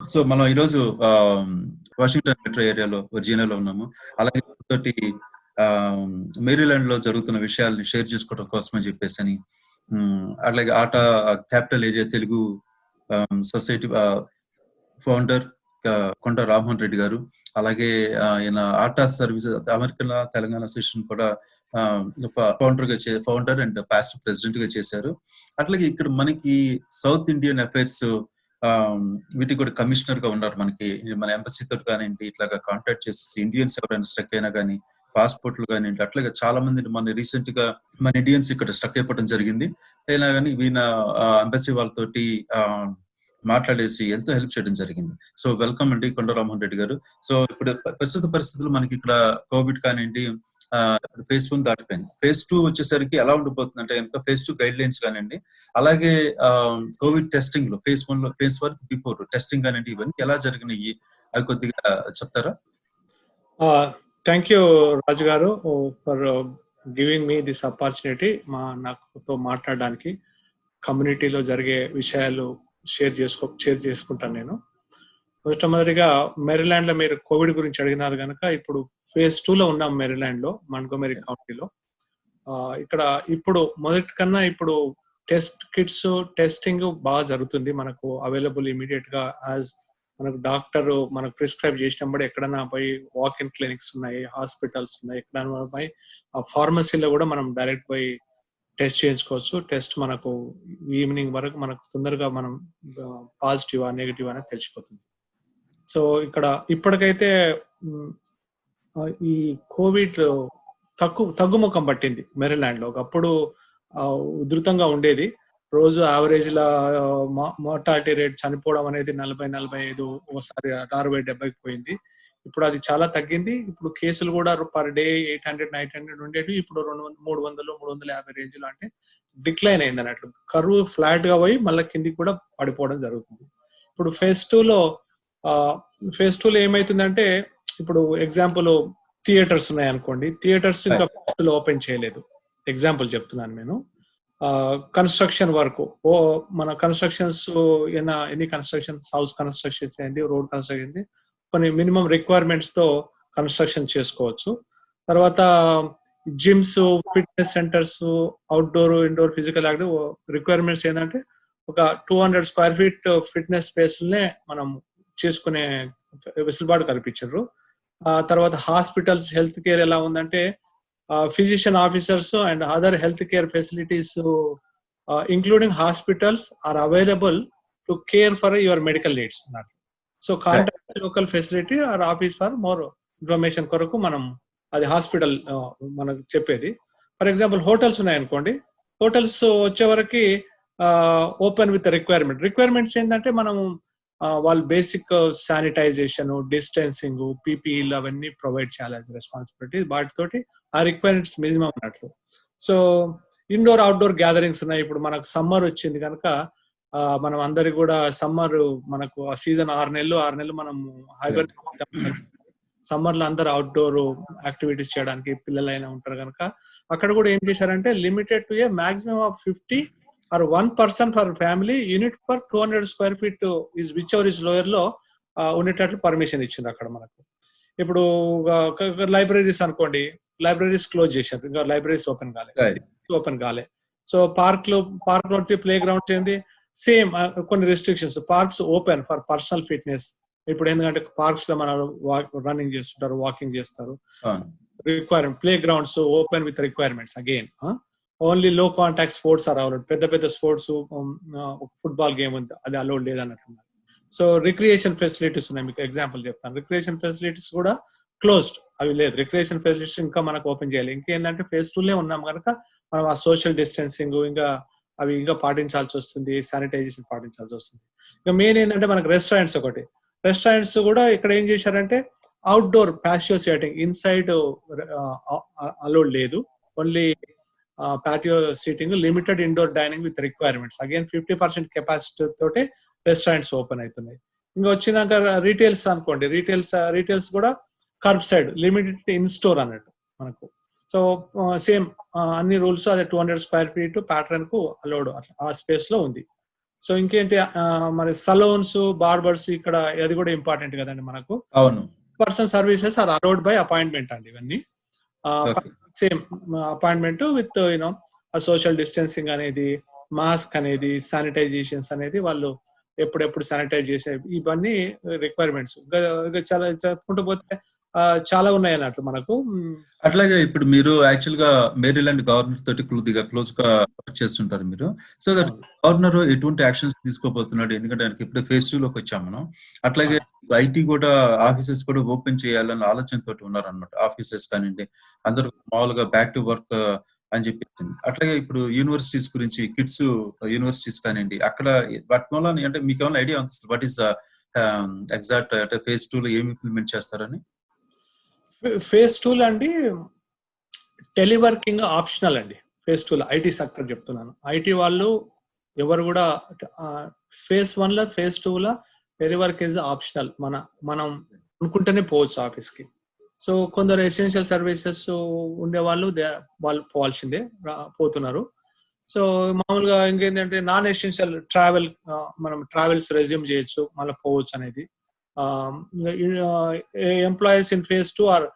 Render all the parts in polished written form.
So మనం ఈరోజు Washington metro ఏరియాలో వర్జీనియాలో ఉన్నాము. అలాగే తోటి మేరీలాండ్ లో జరుగుతున్న విషయాల్ని షేర్ చేసుకోవడం కోసమని చెప్పేసి అలాగే ఆట capital area Telugu society founder కొండ రామ్మోహన్ రెడ్డి గారు, అలాగే ఈయన ఆటా సర్వీసెస్ అమెరికన్ తెలంగాణ అసోసియేషన్ కూడా ఫౌండర్ అండ్ పాస్ట్ ప్రెసిడెంట్ గా చేశారు. అట్లాగే ఇక్కడ మనకి సౌత్ ఇండియన్ అఫైర్స్ వీటికి కూడా కమిషనర్ గా ఉన్నారు. మనకి మన ఎంబసీ తోటి కానివ్వండి, ఇట్లాగా కాంటాక్ట్ చేసేసి ఇండియన్స్ ఎవరైనా స్ట్రక్ అయినా కానీ పాస్పోర్ట్లు కానివ్వండి, అట్లాగే చాలా మంది మన రీసెంట్ గా మన ఇండియన్స్ ఇక్కడ స్ట్రక్ అయిపోవడం జరిగింది. అయినా కానీ వీళ్ళ ఎంబసీ వాళ్ళతోటి మాట్లాడేసి ఎంతో హెల్ప్ చేయడం జరిగింది. సో వెల్కమ్ అండి కొండ రామ్మోహన్ రెడ్డి గారు. సో ఇప్పుడు ప్రస్తుత పరిస్థితులు మనకి ఇక్కడ కోవిడ్ కానివ్వండి ఫేజ్ 1 దాటిపోయింది. ఫేజ్ 2 వచ్చేసరికి ఎలా ఉండిపోతుంది అంటే కనుక ఫేజ్ 2 గైడ్ లైన్స్ కానివ్వండి, అలాగే కోవిడ్ టెస్టింగ్ లో ఫేజ్ 1 లో ఫేజ్ 1 బిఫోర్ టెస్టింగ్ కానివ్వండి, ఇవన్నీ ఎలా జరిగినాయి అవి కొద్దిగా చెప్తారా? థ్యాంక్ యూ రాజు గారు for giving me this opportunity నాతో మాట్లాడడానికి. కమ్యూనిటీలో జరిగే విషయాలు షేర్ చేసుకుంటాను నేను. మొట్టమొదటిగా మెరీలాండ్ లో మీరు కోవిడ్ గురించి అడిగినారు కనుక ఇప్పుడు ఫేజ్ 2 లో ఉన్నాం మెరీలాండ్ లో, మంట్గోమరీ కౌంటీలో. ఇక్కడ ఇప్పుడు మొదటి కన్నా ఇప్పుడు టెస్ట్ కిట్స్ టెస్టింగ్ బాగా జరుగుతుంది. మనకు అవైలబుల్ ఇమీడియట్ గా యాజ్ మనకు డాక్టర్ మనకు ప్రిస్క్రైబ్ చేసినప్పుడు ఎక్కడైనా పోయి వాక్ ఇన్ క్లినిక్స్ ఉన్నాయి, హాస్పిటల్స్ ఉన్నాయి, ఎక్కడైనా పోయి ఫార్మసీలో కూడా మనం డైరెక్ట్ పోయి టెస్ట్ చేయించుకోవచ్చు. టెస్ట్ మనకు ఈవినింగ్ వరకు మనకు తొందరగా మనం పాజిటివ్ నెగిటివ్ అనేది తెలిసిపోతుంది. సో ఇక్కడ ఇప్పటికైతే ఈ కోవిడ్ తగ్గుముఖం పట్టింది మెరీలాండ్ లో. ఒకప్పుడు ఉధృతంగా ఉండేది. రోజు యావరేజ్ లా మోర్టాలిటీ రేట్ చనిపోవడం అనేది 40-45, ఒకసారి 60-70కి పోయింది. ఇప్పుడు అది చాలా తగ్గింది. ఇప్పుడు కేసులు కూడా పర్ డే 800-900 ఉండేవి. ఇప్పుడు 300-350 రేంజ్ లో, అంటే డిక్లైన్ అయింది అన్నట్లు. కర్వ్ ఫ్లాట్ గా పోయి మళ్ళీ కిందికి కూడా పడిపోవడం జరుగుతుంది. ఇప్పుడు ఫేజ్ 2 లో ఏమైతుందంటే, ఇప్పుడు ఎగ్జాంపుల్ థియేటర్స్ ఉన్నాయి అనుకోండి. థియేటర్స్ ఇంకా ఓపెన్ చేయలేదు. ఎగ్జాంపుల్ చెప్తున్నాను నేను. కన్స్ట్రక్షన్ వర్క్, మన కన్స్ట్రక్షన్స్ ఎన్ని కన్స్ట్రక్షన్స్, హౌస్ కన్స్ట్రక్షన్స్ అయింది, రోడ్ కన్స్ట్రక్షన్ అయింది, కొన్ని మినిమం రిక్వైర్మెంట్స్ తో కన్స్ట్రక్షన్ చేసుకోవచ్చు. తర్వాత gyms, fitness centres, outdoor indoor physical active requirements ఏంటంటే ఒక 200 స్క్వేర్ ఫీట్ ఫిట్నెస్ స్పేస్లనే మనం చేసుకునే వెసులుబాటు కల్పించారు. తర్వాత హాస్పిటల్స్, హెల్త్ కేర్ ఎలా ఉందంటే physician officers and other health care facilities including hospitals are available to care for your medical needs. So contact local facility or office for more information కొరకు మనం అది హాస్పిటల్ మనకు చెప్పేది. ఫర్ ఎగ్జాంపుల్ హోటల్స్ ఉన్నాయనుకోండి. Hotels వచ్చే వరకు open with requirements ఏంటంటే మనం వాళ్ళు బేసిక్ శానిటైజేషన్, డిస్టెన్సింగ్, పీపీఈలు అవన్నీ ప్రొవైడ్ చేయాలి యాజ్ రెస్పాన్సిబిలిటీ. వాటితోటి ఆ రిక్వైర్మెంట్స్ మినిమం అన్నట్లు. సో ఇండోర్ అవుట్డోర్ గ్యాదరింగ్స్ ఉన్నాయి. ఇప్పుడు మనకు సమ్మర్ వచ్చింది కనుక మనం అందరికి కూడా సమ్మర్ మనకు ఆ సీజన్ 6 నెలలు మనం సమ్మర్ లో అందరు అవుట్డోర్ యాక్టివిటీస్ చేయడానికి పిల్లలైనా ఉంటారు కనుక అక్కడ కూడా ఏం చేశారంటే limited to A maximum of 50 or 1 person per family unit per 200 square feet is whichever is lower లో ఉండేటట్లు పర్మిషన్ ఇచ్చింది అక్కడ మనకు. ఇప్పుడు లైబ్రరీస్ అనుకోండి, లైబ్రరీస్ క్లోజ్ చేశారు, ఇంకా లైబ్రరీస్ ఓపెన్ కాలే. సో పార్క్ లో ప్లే గ్రౌండ్స్ ఏంది సేమ్ కొన్ని restrictions. Parks open for personal fitness. ఇప్పుడు ఎందుకంటే పార్క్స్ లో మన రన్నింగ్ చేస్తుంటారు, వాకింగ్ చేస్తారు. Requirement play grounds open with requirements again. Only లో కాంటాక్ట్ స్పోర్ట్స్ ఆర్ అలౌడ్. పెద్ద స్పోర్ట్స్, ఫుట్బాల్ గేమ్ ఉంది, అది అలౌడ్ లేదన్నట్టున్నారు. సో రిక్రియేషన్ ఫెసిలిటీస్ ఉన్నాయి. మీకు ఎగ్జాంపుల్ చెప్తాను. రిక్రియేషన్ ఫెసిలిటీస్ కూడా క్లోజ్డ్, అవి లేదు. రిక్రియేషన్ ఫెసిలిటీస్ ఇంకా మనకు ఓపెన్ చేయాలి. ఇంకేంటంటే ఫేజ్ 2 ఉన్నాం కనుక మనం ఆ సోషల్ డిస్టెన్సింగ్ అవి ఇంకా పాటించాల్సి వస్తుంది, శానిటైజేషన్ పాటించాల్సి వస్తుంది. ఇంకా మెయిన్ ఏంటంటే మనకు రెస్టారెంట్స్ కూడా ఇక్కడ ఏం చేశారంటే outdoor patio seating, inside allowed లేదు. Only patio seating, limited indoor dining with requirements. Again 50% capacity తోటి రెస్టారెంట్స్ ఓపెన్ అవుతున్నాయి. ఇంకా వచ్చినాక రీటైల్స్ అనుకోండి. రీటైల్స్ కూడా curbside, limited in store అన్నట్టు మనకు. సో సేమ్ అన్ని రూల్స్ అదే 200 స్క్వేర్ ఫీట్ ప్యాటర్న్ కు అలౌడ్ ఆ స్పేస్ లో ఉంది. సో ఇంకేంటి మరి సలూన్స్, బార్బర్స్ ఇక్కడ అది కూడా ఇంపార్టెంట్ కదండి మనకు. అవును. Person services are allowed by appointment అండి ఇవన్నీ. ఓకే. సేమ్ అపాయింట్మెంట్ విత్ ఆ సోషల్ డిస్టెన్సింగ్ అనేది, మాస్క్ అనేది, శానిటైజేషన్స్ అనేది వాళ్ళు ఎప్పుడెప్పుడు శానిటైజ్ చేసే ఇవన్నీ రిక్వైర్మెంట్స్. చాలా చెప్పుకుంటూ పోతే చాలా ఉన్నాయి అన్నట్లు మనకు. అట్లాగే ఇప్పుడు మీరు యాక్చువల్ గా మేరీలాండ్ గవర్నర్ తోటి కొద్దిగా క్లోజ్ గా వర్క్ చేస్తుంటారు మీరు. సో దట్ గవర్నర్ ఎటువంటి యాక్షన్స్ తీసుకోబోతున్నాడు? ఎందుకంటే ఆయనకి ఇప్పుడే ఫేజ్ 2 లోకి వచ్చాం మనం. అట్లాగే ఐటీ కూడా ఆఫీసెస్ కూడా ఓపెన్ చేయాలన్న ఆలోచనతో ఉన్నారనమాట. ఆఫీసెస్ కానివ్వండి, అందరూ మామూలుగా బ్యాక్ టు వర్క్ అని చెప్పేసి. అట్లాగే ఇప్పుడు యూనివర్సిటీస్ గురించి, కిడ్స్ యూనివర్సిటీస్ కానివ్వండి, అక్కడ వాటి వల్ల అంటే మీకు ఏమైనా ఐడియా ఉంది వాట్ ఈస్ ఎగ్జాక్ట్ అంటే ఫేజ్ 2 లో ఏమి ఇంప్లిమెంట్ చేస్తారని? ఫేజ్ 2 లో అండి టెలివర్కింగ్ ఆప్షనల్ అండి. ఫేజ్ 2 లో ఐటీ సెక్టర్ చెప్తున్నాను. ఐటీ వాళ్ళు ఎవరు కూడా ఫేజ్ 1 లో, ఫేజ్ 2 లో టెలివర్క్ ఇస్ ఆప్షనల్. మనం అనుకుంటేనే పోవచ్చు ఆఫీస్ కి. సో కొందరు ఎసెన్షియల్ సర్వీసెస్ ఉండే వాళ్ళు పోవాల్సిందే, పోతున్నారు. సో మామూలుగా ఇంకేంటంటే నాన్ ఎసెన్షియల్ ట్రావెల్, మనం ట్రావెల్స్ రెజ్యూమ్ చేయొచ్చు, మళ్ళీ పోవచ్చు అనేది. Employees in phase 2 are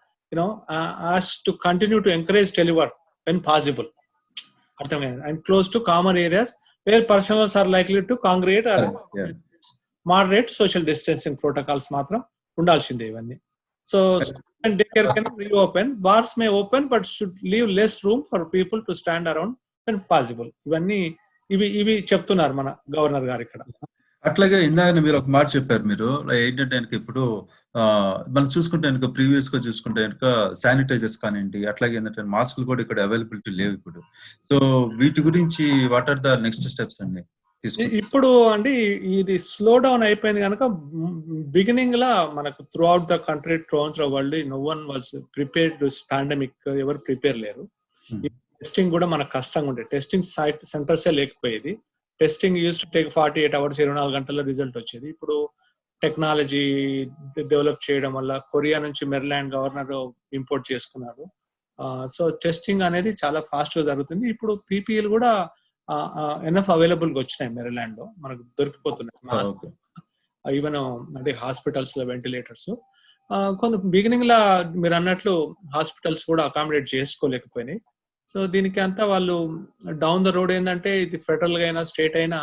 asked to continue to encourage telework when possible, and close to common areas where personnel are likely to congregate or moderate social distancing protocols మాత్రం ఉండాల్సిందే ఇవన్నీ. So daycare can reopen, bars may open but should leave less room for people to stand around when possible. ఇవి చెప్తున్నారు మన governor గారు ఇక్కడ. అట్లాగే ఇందాక మీరు ఒక మాట చెప్పారు. మీరు ఏంటంటే ఇప్పుడు మనం చూసుకుంటే ప్రీవియస్ గా చూసుకుంటే శానిటైజర్స్ కానివ్వండి, అట్లాగే ఏంటంటే మాస్కులు కూడా ఇక్కడ అవైలబిలిటీ లేవు ఇప్పుడు. సో వీటి గురించి what are the next steps అండి? ఇప్పుడు అండి ఇది స్లో డౌన్ అయిపోయింది కనుక బిగినింగ్ లా మనకు throughout the country, throughout the world, no one was prepared to pandemic. ఎవరు ప్రిపేర్ లేరు. టెస్టింగ్ కూడా మనకు కష్టంగా ఉండే, టెస్టింగ్ సెంటర్సే లేకపోయేది. Testing used to take 48 hours, 24 గంటల్లో రిజల్ట్ వచ్చేది. ఇప్పుడు టెక్నాలజీ డెవలప్ చేయడం వల్ల కొరియా నుంచి మెరీలాండ్ గవర్నర్ ఇంపోర్ట్ చేసుకున్నారు. సో టెస్టింగ్ అనేది చాలా ఫాస్ట్ గా జరుగుతుంది. ఇప్పుడు పీపీఎల్ కూడా ఎనఫ్ అవైలబుల్ గా వచ్చినాయి మెరీలాండ్ లో, మనకు దొరికిపోతున్నాయి. ఈవెన్ అంటే హాస్పిటల్స్ లో వెంటిలేటర్స్ కొంత బిగినింగ్ లా మీరు అన్నట్లు హాస్పిటల్స్ కూడా అకామిడేట్ చేసుకోలేకపోయినాయి. సో దీనికి అంతా వాళ్ళు డౌన్ ద రోడ్ ఏంటంటే ఇది ఫెడరల్ గా అయినా స్టేట్ అయినా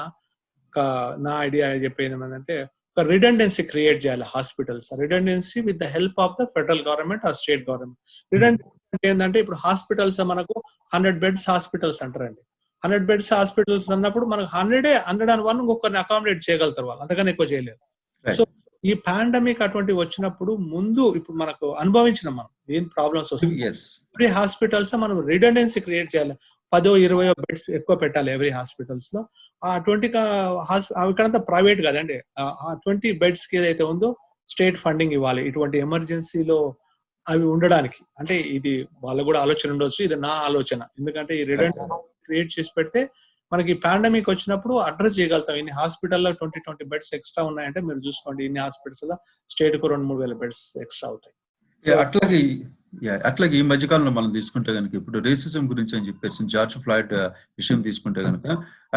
నా ఐడియా చెప్పేది ఏంటంటే ఒక రిడెండెన్సీ క్రియేట్ చేయాలి hospitals. Redundancy with the help of the federal government or state government. Redundancy ఏంటంటే ఇప్పుడు హాస్పిటల్స్ మనకు 100 beds హాస్పిటల్స్ అంటారండి. 100 beds హాస్పిటల్స్ అన్నప్పుడు మనకు 101 ఇంకొకరిని అకామిడేట్ చేయగలుగుతారు వాళ్ళు, అంతకన్నా ఎక్కువ చేయలేరు. సో ఈ పాండమిక్ అటువంటి వచ్చినప్పుడు ముందు ఇప్పుడు మనకు అనుభవించిన మనం ఏం ప్రాబ్లమ్స్ వస్తుంది, ఎవ్రీ హాస్పిటల్స్ మనం రిడెండెన్సీ క్రియేట్ చేయాలి. 10-20 బెడ్స్ ఎక్కువ పెట్టాలి ఎవ్రీ హాస్పిటల్స్ లో. ఆ 20 ఇక్కడంతా ప్రైవేట్ కదండి. ఆ 20 beds కి ఏదైతే ఉందో స్టేట్ ఫండింగ్ ఇవ్వాలి ఇటువంటి ఎమర్జెన్సీలో అవి ఉండడానికి. అంటే ఇది వాళ్ళకు కూడా ఆలోచన ఉండొచ్చు, ఇది నా ఆలోచన. ఎందుకంటే ఈ రిడెండెన్సీ క్రియేట్ చేసి పెడితే మనకి పాండమిక్ వచ్చినప్పుడు అడ్రస్ చేయగలుగుతాం. ఇన్ని హాస్పిటల్లో 20 beds ఎక్స్ట్రా ఉన్నాయంటే మీరు చూసుకోండి, ఇన్ని హాస్పిటల్స్ లో స్టేట్ కు 2,000-3,000 beds ఎక్స్ట్రా అవుతాయి. అట్లాగే ఈ మధ్యకాలంలో మనం తీసుకుంటే కనుక ఇప్పుడు రేసిజం గురించి అని చెప్పేసి జార్జ్ ఫ్లాయిడ్ విషయం తీసుకుంటే కనుక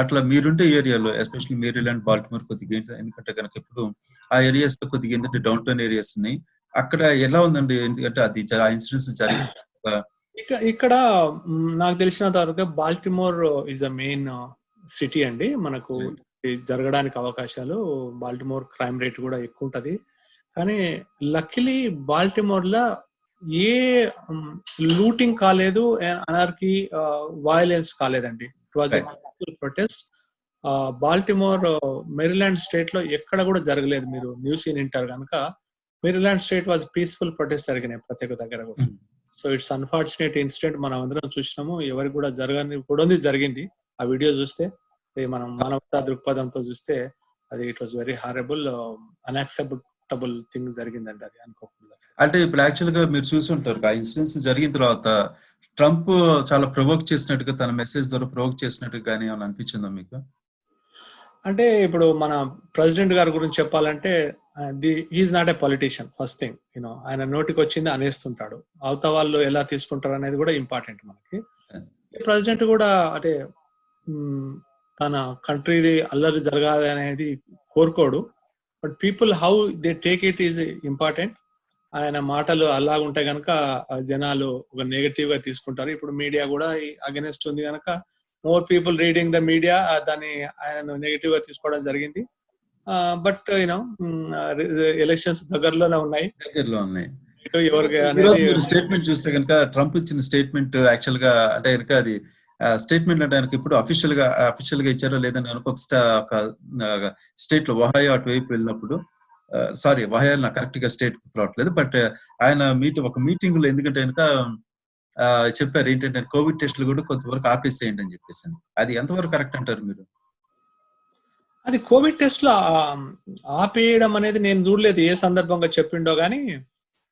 అట్లా మీరుంటే ఏరియాలో ఎస్పెషల్లీ మేరీలాండ్, బాల్టిమోర్ కొద్దిగా ఎందుకంటే కనుక ఇప్పుడు ఆ ఏరియాస్ లో కొద్దిగా ఏంటంటే డౌన్ టౌన్ ఏరియాస్ ఉన్నాయి. అక్కడ ఎలా ఉందండి? ఎందుకంటే అది ఆ ఇన్సిడెంట్స్ జరిగింది ఇక్కడ నాకు తెలిసినంత వరకు Baltimore is a main city అండి. మనకు జరగడానికి అవకాశాలు, బాల్టిమోర్ క్రైమ్ రేట్ కూడా ఎక్కువ ఉంటది. కానీ లక్కీలీ బాల్టిమోర్ లో ఏ లూటింగ్ కాలేదు, అనార్కీ, వయలెన్స్ కాలేదండి. It was a peaceful protest. Baltimore Maryland state లో ఎక్కడ కూడా జరగలేదు. మీరు న్యూస్ వింటారు కనుక Maryland state was peaceful protest జరిగినాయి ప్రతి ఒక్క దగ్గర కూడా. సో ఇట్స్ అన్ఫార్చునేట్ ఇన్సిడెంట్, మనం అందరం చూసినాము. ఎవరికి కూడా జరగని కూడా జరిగింది. ఆ వీడియో చూస్తే మనం మానవతా దృక్పథంతో చూస్తే అది it was very horrible, unacceptable thing జరిగిందండి. అది అనుకోకుండా. అంటే ఇప్పుడు యాక్చువల్ గా మీరు చూసి ఉంటారు ఆ ఇన్సిడెంట్స్ జరిగిన తర్వాత ట్రంప్ చాలా ప్రొవోక్ చేసినట్టుగా, తన మెసేజ్ ద్వారా ప్రొవోక్ చేసినట్టుగా కానీ ఏమైనా అనిపించిందా మీకు? అంటే ఇప్పుడు మన ప్రెసిడెంట్ గారి గురించి చెప్పాలంటే he's not a politician. First thing ఆయన నోటికి వచ్చింది అనేస్తుంటాడు. అవతల వాళ్ళు ఎలా తీసుకుంటారు అనేది కూడా ఇంపార్టెంట్ మనకి. ప్రెసిడెంట్ కూడా అంటే తన కంట్రీ అల్లరి జరగాలి అనేది కోరుకోడు. But people how they take it is important. ఆయన మాటలు అలాగుంటే గనక జనాలు ఒక నెగటివ్ గా తీసుకుంటారు. ఇప్పుడు మీడియా కూడా అగెనెస్ట్ ఉంది కనుక more people reading the media దాన్ని ఆయన నెగటివ్ గా తీసుకోవడం జరిగింది. బట్ యూనో ఎలక్షన్స్ దగ్గరలోనే ఉన్నాయి. ఎవరికి మీరు స్టేట్మెంట్ చూస్తే కనుక ట్రంప్ ఇచ్చిన స్టేట్మెంట్ యాక్చువల్ గా అంటే కనుక అది స్టేట్మెంట్ అంటే ఆయనకి ఇప్పుడు అఫీషియల్ గా ఇచ్చారో లేదని ఒక స్టేట్ లో వహాయో అటువైపు వెళ్ళినప్పుడు, సారీ వహాయో నాకు కరెక్ట్ గా స్టేట్ రావట్లేదు, బట్ ఆయన ఒక మీటింగ్ లో ఎందుకంటే కనుక చెప్పారు ఏంటంటే కోవిడ్ టెస్టులు కూడా కొంతవరకు ఆపేసేయండి అని చెప్పేసి. అది ఎంతవరకు కరెక్ట్ అంటారు మీరు? అది కోవిడ్ టెస్ట్ లో ఆపేయడం అనేది నేను చూడలేదు ఏ సందర్భంగా చెప్పిండో గానీ,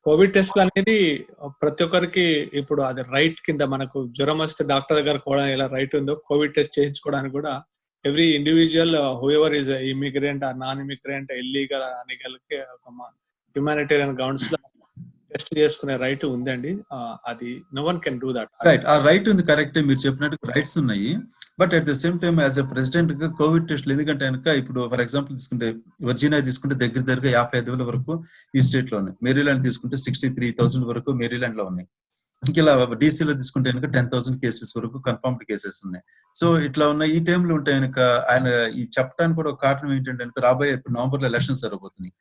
కోవిడ్ టెస్ట్ అనేది ప్రతి ఒక్కరికి ఇప్పుడు అది రైట్ కింద. మనకు జ్వరం వస్తే డాక్టర్ దగ్గర కూడా ఎలా రైట్ ఉందో కోవిడ్ టెస్ట్ చేయించుకోవడానికి కూడా every individual whoever is immigrant or non immigrant illegal అనేగలకి హ్యుమానిటేరియన్ గ్రౌండ్స్ లో టెస్ట్ చేసుకునే రైట్ ఉందండి. అది no one can do that. Right, ఆ రైట్ ఉంది, కరెక్ట్, మీరు చెప్పినట్టు రైట్స్ ఉన్నాయి. But at the same time as a president గా కోవిడ్ టెస్ట్లు ఎందుకంటే కనుక ఇప్పుడు ఫర్ ఎగ్జాంపుల్ తీసుకుంటే వర్జీనియా తీసుకుంటే దగ్గరగా 55,000 వరకు ఈ స్టేట్ లో ఉన్నాయి. మేరీలాండ్ తీసుకుంటే 63,000 వరకు మేరీలాండ్ లో ఉన్నాయి. ఇంకెలా డీసీలో తీసుకుంటే కనుక 10,000 కేసెస్ వరకు కన్ఫర్మ్డ్ కేసెస్ ఉన్నాయి. సో ఇట్లా ఉన్న ఈ టైంలో ఉంటే కనుక ఆయన ఈ చెప్పడానికి కూడా ఒక కారణం ఏంటంటే కనుక రాబోయే నవంబర్ లో ఎలక్షన్స్ జరగబోతున్నాయి.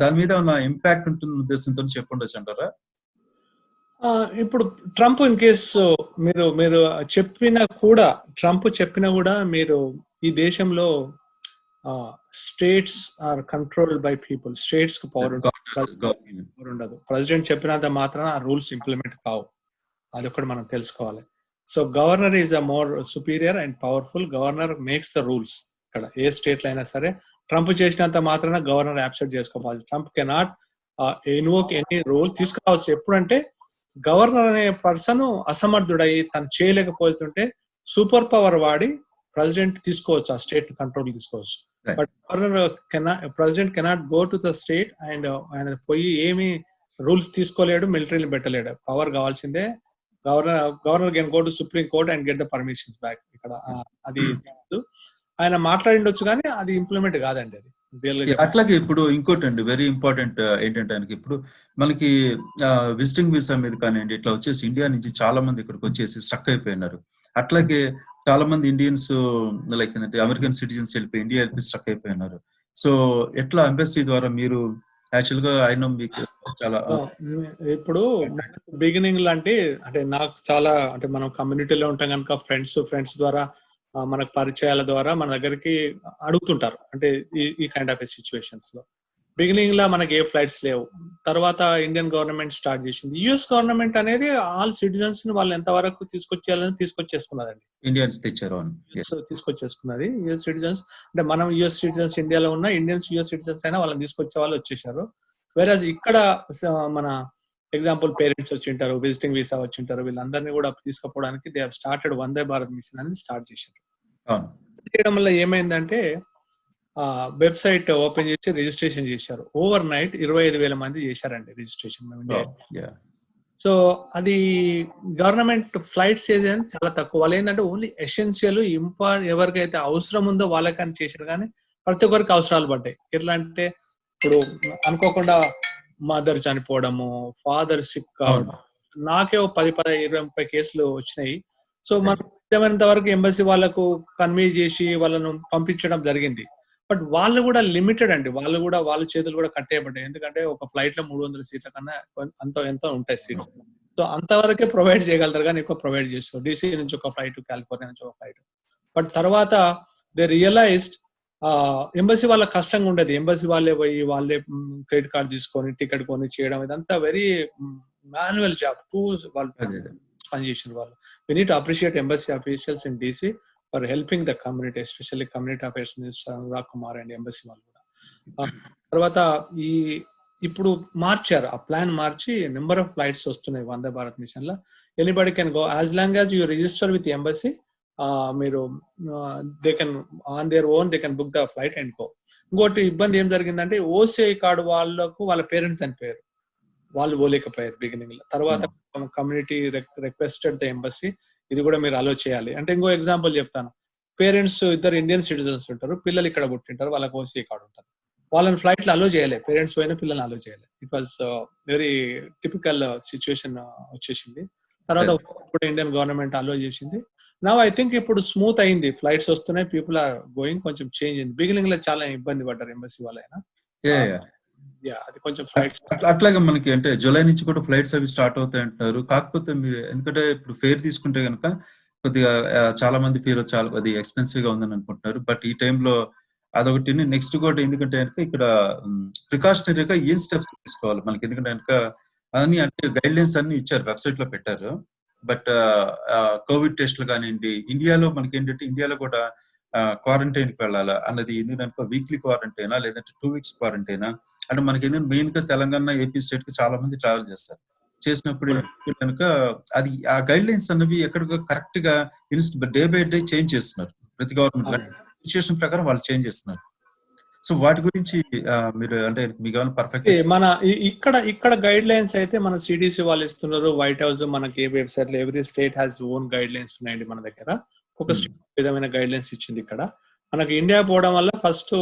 దాని మీద ఉన్న ఇంపాక్ట్ ఉంటుంది ఉద్దేశంతో చెప్పండొచ్చు అంటారా? ఇప్పుడు ట్రంప్ ఇన్ కేసు మీరు ట్రంప్ చెప్పినా కూడా మీరు ఈ దేశంలో states are controlled by people. States కు పవర్ ఉండదు. ప్రెసిడెంట్ చెప్పినంత మాత్రాన ఆ రూల్స్ ఇంప్లిమెంట్ కావు. అదొకటి మనం తెలుసుకోవాలి. So governor is a more superior and powerful. Governor makes the rules. ఇక్కడ ఏ స్టేట్ లో అయినా సరే ట్రంప్ చేసినంత మాత్రాన గవర్నర్ యాక్సెప్ట్ చేసుకోవాలి. Trump cannot invoke any rule తీసుకురావచ్చు. ఎప్పుడంటే గవర్నర్ అనే పర్సన్ అసమర్థుడై తను చేయలేకపోతుంటే సూపర్ పవర్ వాడి ప్రెసిడెంట్ తీసుకోవచ్చు, ఆ స్టేట్ కంట్రోల్ తీసుకోవచ్చు. But president cannot go to the state and ఆయన పోయి ఏమి రూల్స్ తీసుకోలేడు, మిలిటరీని పెట్టలేడు. పవర్ కావాల్సిందే. Governor can go to supreme court and get the permissions back. ఇక్కడ అది ఆయన మాట్లాడిండొచ్చు కానీ అది ఇంప్లిమెంట్ కాదండి. అది అట్లాగే ఇప్పుడు ఇంకోటి అండి వెరీ ఇంపార్టెంట్ ఏంటంటే ఇప్పుడు మనకి విజిటింగ్ వీసా మీద కానివ్వండి ఇట్లా వచ్చేసి ఇండియా నుంచి చాలా మంది ఇక్కడికి వచ్చేసి స్టక్ అయిపోయినారు. అట్లాగే చాలా మంది ఇండియన్స్ లైక్ ఏంటంటే అమెరికన్ సిటిజన్స్ వెళ్ళిపోయి ఇండియా వెళ్ళి స్టక్ అయిపోయినారు. సో ఎట్లా ఎంబసీ ద్వారా మీరు యాక్చువల్ గా ఆయన మీకు చాలా ఇప్పుడు బిగినింగ్ లాంటి అంటే నాకు చాలా అంటే మనం కమ్యూనిటీలో ఉంటాం కనుక ఫ్రెండ్స్ ద్వారా మనకు పరిచయాల ద్వారా మన దగ్గరికి అడుగుతుంటారు. అంటే ఈ కైండ్ ఆఫ్ సిచ్యువేషన్స్ లో బిగినింగ్ లో మనకి ఏ ఫ్లైట్స్ లేవు. తర్వాత ఇండియన్ గవర్నమెంట్ స్టార్ట్ చేసింది. యుఎస్ గవర్నమెంట్ అనేది ఆల్ సిటిజన్స్ ని వాళ్ళు ఎంతవరకు తీసుకొచ్చేసుకున్నదండి. ఇండియన్స్ తెచ్చారు, తీసుకొచ్చేసుకున్నది యుఎస్ సిటిజన్స్. అంటే మనం యుఎస్ సిటిజన్స్ ఇండియాలో ఉన్న ఇండియన్స్ యుఎస్ సిటిజన్స్ అయినా వాళ్ళని తీసుకొచ్చే వాళ్ళు వచ్చేసారు. వేరేజ్ ఇక్కడ మన ఎగ్జాంపుల్ పేరెంట్స్ వచ్చింటారు, విజిటింగ్ వీసా వచ్చింటారు, వీళ్ళందరినీ కూడా తీసుకుపోవడానికి they have started Vande Bharat mission అనేది స్టార్ట్ చేశారు. చేయడం వల్ల ఏమైందంటే వెబ్సైట్ ఓపెన్ చేసి రిజిస్ట్రేషన్ చేశారు. ఓవర్ నైట్ 25,000 మంది చేశారండి రిజిస్ట్రేషన్ ఇండియా. సో అది గవర్నమెంట్ ఫ్లైట్స్ ఏదైనా చాలా తక్కువ. వాళ్ళు ఏంటంటే ఓన్లీ ఎసెన్షియల్ ఎవరికైతే అవసరం ఉందో వాళ్ళకని చేశారు. కానీ ప్రతి ఒక్కరికి అవసరాలు పడ్డాయి. ఎట్లా అంటే ఇప్పుడు అనుకోకుండా మదర్ చనిపోవడము, ఫాదర్ సిక్ కావడం, నాకే 10-20 కేసులు వచ్చినాయి. సో మనం వరకు ఎంబసీ వాళ్ళకు కన్వే చేసి వాళ్ళను పంపించడం జరిగింది. బట్ వాళ్ళు కూడా లిమిటెడ్ అండి. వాళ్ళ చేతులు కూడా కట్టేయబడ్డాయి. ఎందుకంటే ఒక ఫ్లైట్ లో 300 సీట్ల కన్నా ఎంతో ఉంటాయి సీట్లు. సో అంతవరకే ప్రొవైడ్ చేయగలుగుతారు కానీ ఎక్కువ ప్రొవైడ్ చేస్తారు. DC నుంచి ఒక ఫ్లైట్, కాలిఫోర్నియా నుంచి ఒక ఫ్లైట్. బట్ తర్వాత దే రియలైజ్డ్ ఎంబసీ వాళ్ళ కష్టంగా ఉండేది. ఎంబసీ వాళ్ళే క్రెడిట్ కార్డ్ తీసుకొని టికెట్ కొని చేయడం ఇదంతా వెరీ మాన్యువల్ జాబ్. వాళ్ళు పనిచేసిన వాళ్ళు. We need to appreciate embassy officials in DC for helping the community, especially community affairs minister Anurag Kumar and embassy వాళ్ళు కూడా. తర్వాత ఇప్పుడు మార్చారు, ఆ ప్లాన్ మార్చి నెంబర్ ఆఫ్ ఫ్లైట్స్ వస్తున్నాయి వందే భారత్ మిషన్ లో. Anybody can go as long as you register with embassy. మీరు they can on their own they can book the flight and go. ఇంకోటి ఇబ్బంది ఏం జరిగిందంటే OCI కార్డు వాళ్ళ పేరెంట్స్ చనిపోయారు, వాళ్ళు పోలేకపోయారు బిగినింగ్ లో. తర్వాత కమ్యూనిటీ రిక్వెస్టెడ్ ద ఎంబసీ ఇది కూడా మీరు అలో చేయాలి అంటే. ఇంకో ఎగ్జాంపుల్ చెప్తాను. పేరెంట్స్ ఇద్దరు ఇండియన్ సిటిజన్స్ ఉంటారు, పిల్లలు ఇక్కడ పుట్టింటారు, వాళ్ళకి ఓసీ కార్డు ఉంటుంది, వాళ్ళని ఫ్లైట్ లో అలో చేయలే, పేరెంట్స్ పోయిన పిల్లల్ని అలో చేయలే. It was very typical situation వచ్చేసింది. తర్వాత కూడా ఇండియన్ గవర్నమెంట్ అలో చేసింది. నవ్ ఐ థింక్ ఇప్పుడు స్మూత్ అయింది, ఫ్లైట్స్ వస్తున్నాయి, పీపుల్ ఆర్ గోయింగ్, కొంచెం చేంజ్ అయింది. బిగినింగ్ లో చాలా ఇబ్బంది పడ్డారు ఎంబసీ వాళ్ళైనా. అది కొంచెం ఫ్లైట్స్ అట్లాగే మనకి అంటే జూలై నుంచి కూడా ఫ్లైట్స్ అవి స్టార్ట్ అవుతాయి అంటున్నారు. కాకపోతే మీరు ఎందుకంటే ఇప్పుడు ఫేర్ తీసుకుంటే కనుక కొద్దిగా చాలా మంది ఫేర్ చాలా అది ఎక్స్పెన్సివ్ గా ఉందని అనుకుంటున్నారు. బట్ ఈ టైంలో అదొకటి. నెక్స్ట్ కూడా ఎందుకంటే కనుక ఇక్కడ ప్రికాషనరీగా ఏం స్టెప్స్ తీసుకోవాలి మనకి, ఎందుకంటే కనుక అన్ని అంటే గైడ్ లైన్స్ అన్ని ఇచ్చారు, వెబ్సైట్ లో పెట్టారు. బట్ కోవిడ్ టెస్ట్లు కానివ్వండి, ఇండియాలో మనకి ఏంటంటే ఇండియాలో కూడా క్వారంటైన్ కి వెళ్ళాలా అన్నది, ఎందుకంటే వీక్లీ క్వారంటైనా లేదంటే 2 weeks క్వారంటైనా అంటే మనకి ఏంటంటే మెయిన్ గా తెలంగాణ, ఏపీ స్టేట్ కి చాలా మంది ట్రావెల్ చేస్తారు. చేసినప్పుడు కనుక అది ఆ గైడ్ లైన్స్ అన్నవి ఎక్కడ కరెక్ట్ గా డే బై డే చేంజ్ చేస్తున్నారు. ప్రతి గవర్నమెంట్ సిచ్యువేషన్ ప్రకారం వాళ్ళు చేంజ్ చేస్తున్నారు. సో వాటి గురించి మీరు అంటే మీకు ఏమైనా పర్ఫెక్ట్ మన ఇక్కడ గైడ్ లైన్స్ అయితే మన సిడిసి వాళ్ళు ఇస్తున్నారు, వైట్ హౌస్ మనకి ఏ వెబ్సైట్ లో every state has own guide lines ఉన్నాయండి మన దగ్గర. ఒక స్టేట్ విధమైన గైడ్ లైన్స్ ఇచ్చింది. ఇక్కడ మనకి ఇండియా పోవడం వల్ల ఫస్ట్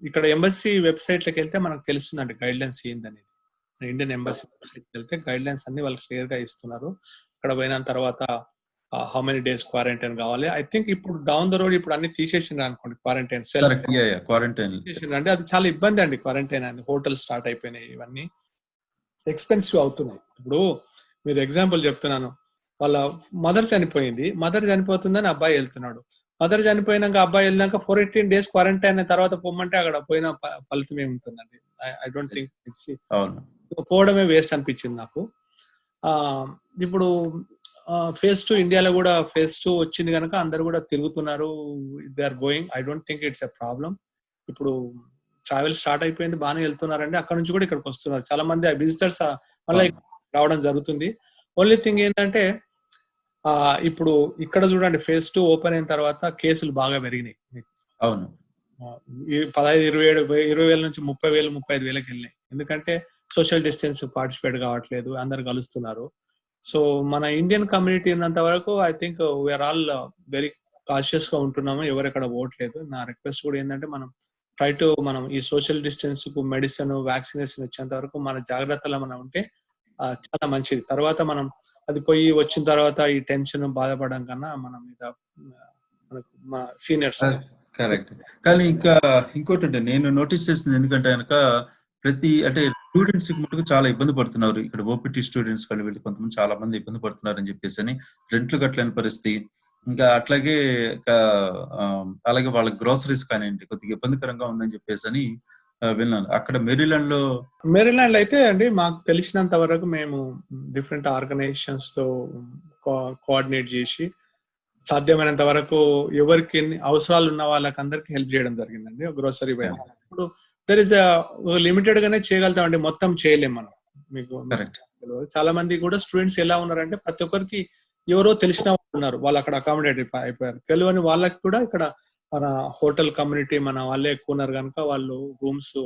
ఇక్కడ ఎంబసీ వెబ్సైట్ లోకి వెళ్తే మనకు తెలుస్తుందండి గైడ్ లైన్స్ ఏందనేది. ఇండియన్ ఎంబసీ వెబ్సైట్కి వెళ్తే గైడ్ లైన్స్ అన్ని వాళ్ళు క్లియర్ గా ఇస్తున్నారు. అక్కడ పోయిన తర్వాత హౌ మెనీ డేస్ క్వారంటైన్ కావాలి. ఐ థింక్ ఇప్పుడు డౌన్ ద రోడ్ ఇప్పుడు అన్ని తీసేసిండ్రు అనుకోండి క్వారంటైన్ అంటే అది చాలా ఇబ్బంది అండి క్వారంటైన్ అని. హోటల్ స్టార్ట్ అయిపోయినాయి, ఇవన్నీ ఎక్స్పెన్సివ్ అవుతున్నాయి. ఇప్పుడు మీరు ఎగ్జాంపుల్ చెప్తున్నాను, వాళ్ళ మదర్ చనిపోతుందని అబ్బాయి వెళ్తున్నాడు, మదర్ చనిపోయినాక అబ్బాయి వెళ్ళినాక 14 days క్వారంటైన్ అయిన తర్వాత పొమ్మంటే అక్కడ పోయిన ఫలితం ఏముంటుందండి? ఐ డోంట్ థింక్ పోవడమే వేస్ట్ అనిపించింది నాకు. ఇప్పుడు ఫేజ్ 2 ఇండియాలో కూడా ఫేజ్ 2 వచ్చింది కనుక అందరు కూడా తిరుగుతున్నారు, they are going. I don't think it's a problem. ఇప్పుడు ట్రావెల్ స్టార్ట్ అయిపోయింది, బాగానే వెళ్తున్నారండి. అక్కడ నుంచి కూడా ఇక్కడికి వస్తున్నారు చాలా మంది విజిటర్స్, మళ్ళీ రావడం జరుగుతుంది. ఓన్లీ థింగ్ ఏంటంటే ఇప్పుడు ఇక్కడ చూడండి, ఫేజ్ 2 ఓపెన్ అయిన తర్వాత కేసులు బాగా పెరిగినాయి. అవును, 15-27 నుంచి 30,000 35,000కి వెళ్ళినాయి. ఎందుకంటే సోషల్ డిస్టెన్స్ పార్టిసిపేట్ కావట్లేదు, అందరు కలుస్తున్నారు. సో మన ఇండియన్ కమ్యూనిటీ ఉన్నంత వరకు I think we're all very conscious గా ఉంటున్నాము, ఎవరెక్కడ పోవట్లేదు. నా రిక్వెస్ట్ కూడా ఏంటంటే మనం ఈ సోషల్ డిస్టెన్స్ కు మెడిసిన్ వ్యాక్సినేషన్ వచ్చేంత వరకు మన జాగ్రత్తలో మనం ఉంటే చాలా మంచిది. తర్వాత మనం అది పోయి వచ్చిన తర్వాత ఈ టెన్షన్ బాధపడడం కన్నా మన మీద మా సీనియర్స్ కరెక్ట్. కానీ ఇంకా ఇంకోటి నేను నోటీస్ చేసింది, ఎందుకంటే కనుక ప్రతి అంటే స్టూడెంట్స్ మటుకు చాలా ఇబ్బంది పడుతున్నారు. ఇక్కడ ఓపీటీ స్టూడెంట్స్ వాళ్ళు వీళ్ళు కొంతమంది చాలా మంది ఇబ్బంది పడుతున్నారు అని చెప్పేసి అని, రెంట్లు కట్టలేని పరిస్థితి. ఇంకా అట్లాగే అలాగే వాళ్ళ గ్రోసరీస్ కానివ్వండి కొద్దిగా ఇబ్బందికరంగా ఉందని చెప్పేసి అని విన్నాను. అక్కడ మేరీలాండ్ అయితే అండి మాకు తెలిసినంత వరకు మేము డిఫరెంట్ ఆర్గనైజేషన్స్ తో కోఆర్డినేట్ చేసి సాధ్యమైనంత వరకు ఎవరికి అవసరాలు ఉన్న వాళ్ళకి అందరికి హెల్ప్ చేయడం జరిగిందండి. గ్రోసరీ ఇప్పుడు దర్ ఇస్ లిమిటెడ్ గానే చేయగలుగుతామండి, మొత్తం చేయలేం మనం. మీకు చాలా మంది కూడా స్టూడెంట్స్ ఎలా ఉన్నారంటే ప్రతి ఒక్కరికి ఎవరో తెలిసిన వాళ్ళు ఉన్నారు, వాళ్ళు అక్కడ అకామిడేట్ అయిపోయారు. తెలియని వాళ్ళకి కూడా ఇక్కడ మన హోటల్ కమ్యూనిటీ మన వాళ్ళే ఎక్కువ ఉన్నారు కనుక వాళ్ళు రూమ్స్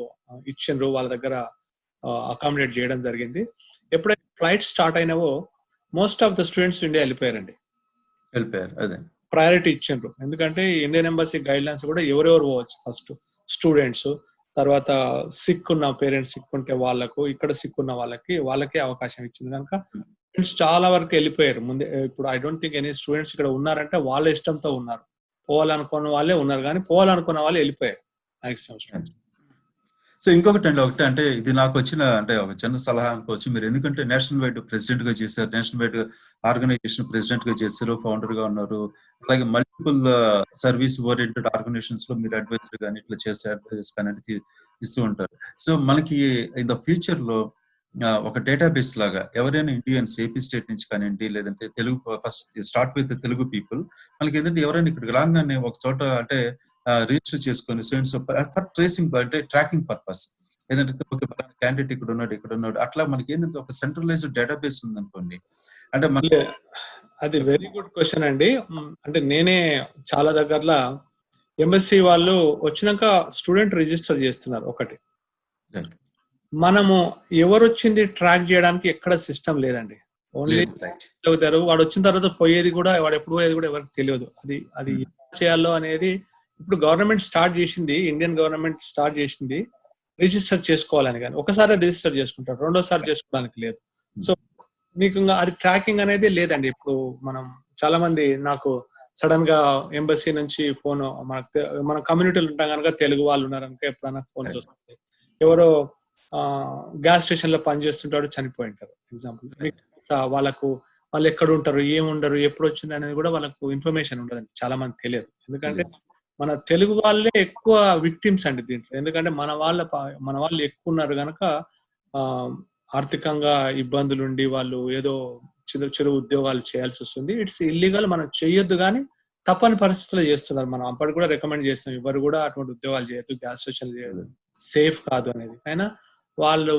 ఇచ్చిండ్రు, వాళ్ళ దగ్గర అకామిడేట్ చేయడం జరిగింది. ఎప్పుడైతే ఫ్లైట్ స్టార్ట్ అయినావో most of the students India వెళ్ళిపోయారు. అదే ప్రయారిటీ ఇచ్చిండ్రు, ఎందుకంటే ఇండియన్ ఎంబసీ గైడ్ లైన్స్ కూడా ఎవరెవరు పోవచ్చు, ఫస్ట్ స్టూడెంట్స్, తర్వాత సిక్ ఉన్న పేరెంట్స్ సిక్ ఉంటే వాళ్ళకు, ఇక్కడ సిక్ ఉన్న వాళ్ళకే అవకాశం ఇచ్చింది కనుక స్టూడెంట్స్ చాలా వరకు వెళ్ళిపోయారు ముందే. ఇప్పుడు I don't think any students ఇక్కడ ఉన్నారంటే వాళ్ళ ఇష్టంతో ఉన్నారు, పోవాలనుకున్న వాళ్ళే ఉన్నారు కానీ పోవాలనుకున్న వాళ్ళు వెళ్ళిపోయారు మాక్సిమం స్టూడెంట్స్. సో ఇంకొకటి అంటే ఇది నాకు వచ్చిన అంటే ఒక చిన్న సలహా అనుకోవచ్చు. మీరు ఎందుకంటే నేషనల్ వైడ్ ప్రెసిడెంట్ గా చేశారు, నేషనల్ వైడ్ ఆర్గనైజేషన్ ప్రెసిడెంట్ గా చేశారు, ఫౌండర్ గా ఉన్నారు, అలాగే మల్టిపుల్ సర్వీస్ ఓరియంటెడ్ ఆర్గనైజేషన్స్ లో మీరు అడ్వైజర్ కానీ ఇట్లా చేసే అడ్వైజర్స్ కానీ ఇస్తూ ఉంటారు. సో మనకి ఇన్ ద ఫ్యూచర్ లో ఒక డేటాబేస్ లాగా ఎవరైనా ఇండియన్స్ ఏపీ స్టేట్ నుంచి కానివ్వండి, లేదంటే Telugu first start with Telugu people, మనకి ఏంటంటే ఎవరైనా ఇక్కడికి రాగానే ఒక చోట అంటే రిజిస్టర్ చేసుకొని ఫర్ ట్రేసింగ్ అంటే ట్రాకింగ్ పర్పస్ ఏదంటే ఒక క్యాండిడేట్ ఇక్కడ ఉన్నాడు అట్లా మనకి ఏంటంటే ఒక సెంట్రలైజ్డ్ డేటాబేస్ ఉందనుకోండి. అంటే అది వెరీ గుడ్ క్వశ్చన్ అండి. అంటే నేనే చాలా దగ్గరలో ఎంబసీ వాళ్ళు వచ్చినాక స్టూడెంట్ రిజిస్టర్ చేస్తున్నారు. ఒకటి మనము ఎవరు వచ్చింది ట్రాక్ చేయడానికి ఎక్కడ సిస్టమ్ లేదండి. ఓన్లీ చదువుతారు. వాడు వచ్చిన తర్వాత పోయేది కూడా, వాడు ఎప్పుడు పోయేది కూడా ఎవరికి తెలియదు. అది అది ఎలా చేయాలో అనేది ఇప్పుడు గవర్నమెంట్ స్టార్ట్ చేసింది, ఇండియన్ గవర్నమెంట్ స్టార్ట్ చేసింది రిజిస్టర్ చేసుకోవాలని. కానీ ఒకసారి రిజిస్టర్ చేసుకుంటారు, రెండోసారి చేసుకోవడానికి లేదు. సో నీకు ఇంకా అది ట్రాకింగ్ అనేది లేదండి. ఇప్పుడు మనం చాలా మంది నాకు సడన్ గా ఎంబసీ నుంచి ఫోన్, మన కమ్యూనిటీలు ఉంటాం కనుక తెలుగు వాళ్ళు ఉన్నారు కనుక ఎప్పుడైనా ఫోన్స్ వస్తాయి. ఎవరో గ్యాస్ స్టేషన్ లో పనిచేస్తుంటాడు, చనిపోయింటారు ఎగ్జాంపుల్. వాళ్ళకు వాళ్ళు ఎక్కడ ఉంటారు, ఏముండరు, ఎప్పుడు వచ్చింది అనేది కూడా వాళ్ళకు ఇన్ఫర్మేషన్ ఉండదండి, చాలా మంది తెలియదు. ఎందుకంటే మన తెలుగు వాళ్ళే ఎక్కువ విక్టిమ్స్ అండి దీంట్లో. ఎందుకంటే మన వాళ్ళు ఎక్కువ ఉన్నారు కనుక ఆర్థికంగా ఇబ్బందులు ఉండి వాళ్ళు ఏదో చిరు ఉద్యోగాలు చేయాల్సి వస్తుంది. ఇట్స్ ఇల్లీగల్, మనం చేయొద్దు, కానీ తప్పని పరిస్థితుల్లో చేస్తున్నారు. మనం అప్పటి కూడా రికమెండ్ చేస్తాం, ఎవరు కూడా అటువంటి ఉద్యోగాలు చేయొద్దు, గ్యాస్ స్టేషన్లు చేయొద్దు, సేఫ్ కాదు అనేది. అయినా వాళ్ళు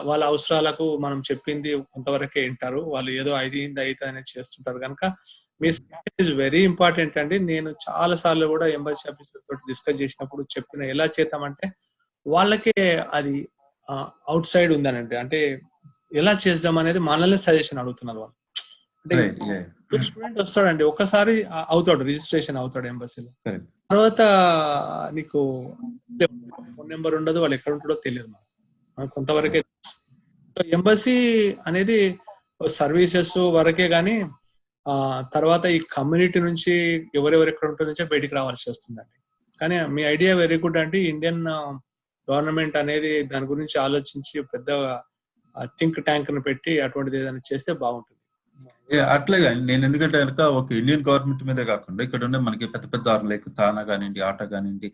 వాళ్ళ అవసరాలకు మనం చెప్పింది కొంతవరకే వింటారు. వాళ్ళు ఏదో అవుతుంది అనేది చేస్తుంటారు కనుక మీ ఇస్ వెరీ ఇంపార్టెంట్ అండి. నేను చాలా సార్లు కూడా ఎంబసీ ఆఫీసర్ తోటి డిస్కస్ చేసినప్పుడు చెప్పిన, ఎలా చేద్దామంటే వాళ్ళకే అది అవుట్ సైడ్ ఉందనండి, అంటే ఎలా చేద్దాం అనేది మనల్ని సజెషన్ అడుగుతున్నారు వాళ్ళు. అంటే స్టూడెంట్ వస్తాడండి, ఒక్కసారి అవుతాడు, రిజిస్ట్రేషన్ అవుతాడు ఎంబసీలో, తర్వాత నీకు ఫోన్ నెంబర్ ఉండదు, వాళ్ళు ఎక్కడ ఉంటాడో తెలియదు మనకు కొంతవరకే. ఎంబసీ అనేది సర్వీసెస్ వరకే గానీ తర్వాత ఈ కమ్యూనిటీ నుంచి ఎవరెవరు ఎక్కడ ఉంటుందో నుంచే బయటికి రావాల్సి వస్తుందండి. కానీ మీ ఐడియా వెరీ గుడ్ అండి. ఇండియన్ గవర్నమెంట్ అనేది దాని గురించి ఆలోచించి పెద్ద థింక్ ట్యాంక్ ను పెట్టి అటువంటిది ఏదైనా చేస్తే బాగుంటుంది. అట్లాగే నేను, ఎందుకంటే కనుక ఒక ఇండియన్ గవర్నమెంట్ మీదే కాకుండా ఇక్కడ ఉండే మనకి పెద్ద పెద్ద లైక్ తానా కానివ్వండి, ఆటా కానివ్వండి,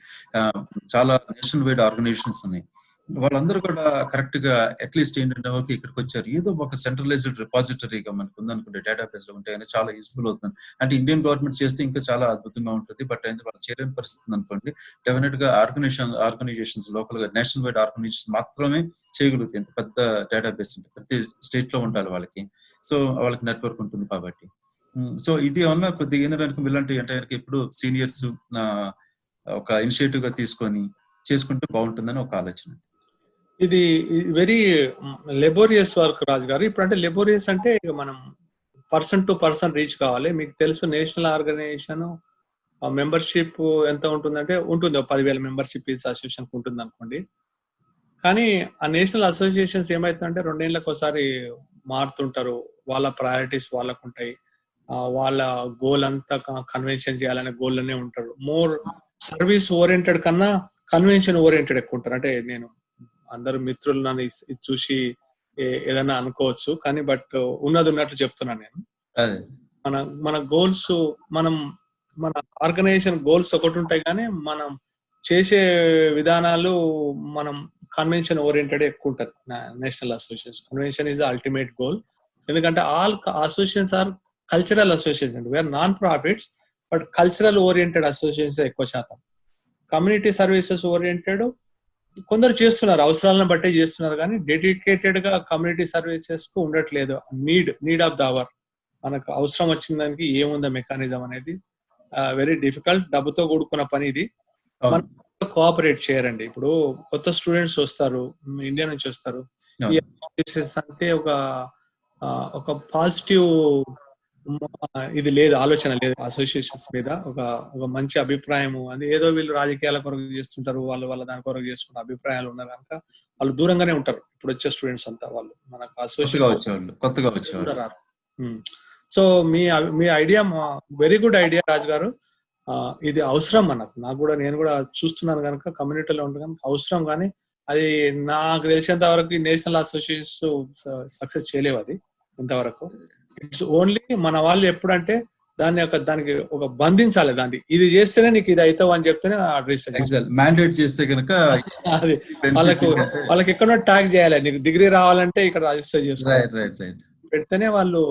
చాలా నేషనల్ వైడ్ ఆర్గనైజేషన్స్ ఉన్నాయి. వాళ్ళందరూ కూడా కరెక్ట్ గా అట్లీస్ట్ ఏంటంటే ఓకే ఇక్కడికి వచ్చారు, ఏదో ఒక సెంట్రలైజ్డ్ రిపాజిటరీగా మనకు ఉందనుకుంటే డేటాబేస్ లో ఉంటే చాలా యూస్ఫుల్ అవుతుంది. అంటే ఇండియన్ గవర్నమెంట్ చేస్తే ఇంకా చాలా అద్భుతంగా ఉంటుంది. బట్ అయితే వాళ్ళు చేయలేని పరిస్థితి అనుకోండి, డెఫినెట్ గా ఆర్గనైజేషన్స్ లోకల్ గా నేషనల్ వైడ్ ఆర్గనైజేషన్స్ మాత్రమే చేయగలుగుతాయి. ఇంత పెద్ద డేటాబేస్ ఉంటుంది, ప్రతి స్టేట్ లో ఉండాలి వాళ్ళకి. సో వాళ్ళకి నెట్వర్క్ ఉంటుంది కాబట్టి. సో ఇది ఏమన్నా కొద్దిగా ఏంటంటే ఇలాంటి అంటే ఇప్పుడు సీనియర్స్ ఒక ఇనిషియేటివ్ గా తీసుకొని చేసుకుంటే బాగుంటుందని ఒక ఆలోచన. ఇది వెరీ లెబోరియస్ వర్క్ రాజు గారు. ఇప్పుడు అంటే లెబోరియస్ అంటే మనం పర్సన్ టు పర్సన్ రీచ్ కావాలి. మీకు తెలుసు నేషనల్ ఆర్గనైజేషన్ మెంబర్షిప్ ఎంత ఉంటుందంటే ఉంటుంది, 10,000 మెంబర్షిప్ అసోసియేషన్ ఉంటుంది అనుకోండి. కానీ ఆ నేషనల్ అసోసియేషన్స్ ఏమైతుందంటే 2 ఏళ్లకు ఒకసారి మారుతుంటారు, వాళ్ళ ప్రయారిటీస్ వాళ్ళకు ఉంటాయి, వాళ్ళ గోల్ అంతా కన్వెన్షన్ చేయాలనే గోల్లోనే ఉంటారు. మోర్ సర్వీస్ ఓరియంటెడ్ కన్నా కన్వెన్షన్ ఓరియంటెడ్ ఎక్కువ ఉంటారు. అంటే నేను అందరు మిత్రులు నన్ను చూసి ఏదైనా అనుకోవచ్చు, కానీ బట్ ఉన్నది ఉన్నట్లు చెప్తున్నాను నేను. మన గోల్స్, మన ఆర్గనైజేషన్ గోల్స్ ఒకటి ఉంటాయి, కానీ మనం చేసే విధానాలు మనం కన్వెన్షన్ ఓరియంటెడ్ ఎక్కువ ఉంటుంది. National association convention is ultimate goal. ఎందుకంటే all associations are cultural association, we are non profits but cultural oriented associations ఎక్కువ శాతం. కమ్యూనిటీ సర్వీసెస్ ఓరియంటెడ్ కొందరు చేస్తున్నారు, అవసరాలను బట్టే చేస్తున్నారు, కానీ డెడికేటెడ్ గా కమ్యూనిటీ సర్వీసెస్ కు ఉండట్లేదు. నీడ్ ఆఫ్ ద అవర్, మనకు అవసరం వచ్చిన దానికి ఏముందా మెకానిజం అనేది వెరీ డిఫికల్ట్, డబ్బుతో కూడుకున్న పని ఇది. మనం కోఆపరేట్ చేయరండి. ఇప్పుడు కొత్త స్టూడెంట్స్ వస్తారు, ఇండియా నుంచి వస్తారు, ఈ అంటే ఒక పాజిటివ్ ఇది లేదు, ఆలోచన లేదు అసోసియేషన్స్ మీద, ఒక మంచి అభిప్రాయం. అది ఏదో వీళ్ళు రాజకీయాల కొరకు చేస్తుంటారు, వాళ్ళ దాని కొరకు చేసుకుంటే అభిప్రాయాలు ఉన్నారు కనుక వాళ్ళు దూరంగానే ఉంటారు. ఇప్పుడు వచ్చే స్టూడెంట్స్ అంతా వాళ్ళు మనకు అసోసియేషన్ కొత్తగా వచ్చేవాళ్ళు. సో మీ ఐడియా వెరీ గుడ్ ఐడియా రాజు గారు. ఇది అవసరం నాకు కూడా, నేను కూడా చూస్తున్నాను కనుక కమ్యూనిటీలో ఉంటుంది కనుక అవసరం. కానీ అది నాకు తెలిసినంత వరకు నేషనల్ అసోసియేషన్స్ సక్సెస్ చేయలేవు అది ఇంతవరకు. ఇట్స్ ఓన్లీ మన వాళ్ళు ఎప్పుడంటే దానికి ఒక బంధించాలి, దాన్ని ఇది చేస్తేనే నీకు ఇది అవుతావు అని చెప్తేనే మ్యాండేట్ చేస్తే కనుక అది వాళ్ళకి ఎక్కడో ట్యాగ్ చేయాలి. నీకు డిగ్రీ రావాలంటే ఇక్కడ రిజిస్టర్ చేసుకోవాలి, పెడితేనే వాళ్ళు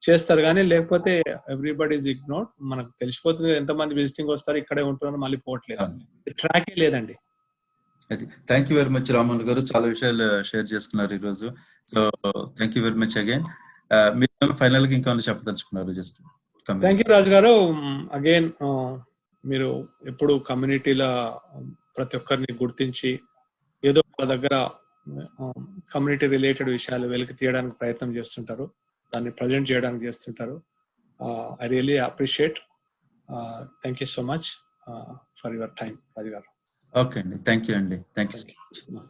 చేస్తారు. కానీ లేకపోతే ఎవ్రీబడి ఈజ్ ఇగ్నోర్డ్. మనకు తెలిసిపోతుంది ఎంతమంది విజిటింగ్ వస్తారు, ఇక్కడే ఉంటున్నారు, మళ్ళీ పోవట్లేదు, ట్రాకే లేదండి. అది thank you very much Raman garu, చాలా విషయాలు షేర్ చేసుకున్నారు ఈ రోజు. So thank you very much again. మీరు ఫైనల్ గా ఇంకా చెప్పదలుచుకున్నారు? జస్ట్ థ్యాంక్ యూ రాజు గారు. అగైన్ మీరు ఎప్పుడు కమ్యూనిటీలో ప్రతి ఒక్కరిని గుర్తించి ఏదో వాళ్ళ దగ్గర కమ్యూనిటీ రిలేటెడ్ విషయాలు వెలికి తీయడానికి ప్రయత్నం చేస్తుంటారు. దాన్ని ప్రజెంట్ చేయడానికి చేస్తుంటారు. I really appreciate. Thank you so much for your time Raju garu. Okay అండి, థ్యాంక్ యూ అండి, థ్యాంక్ యూ.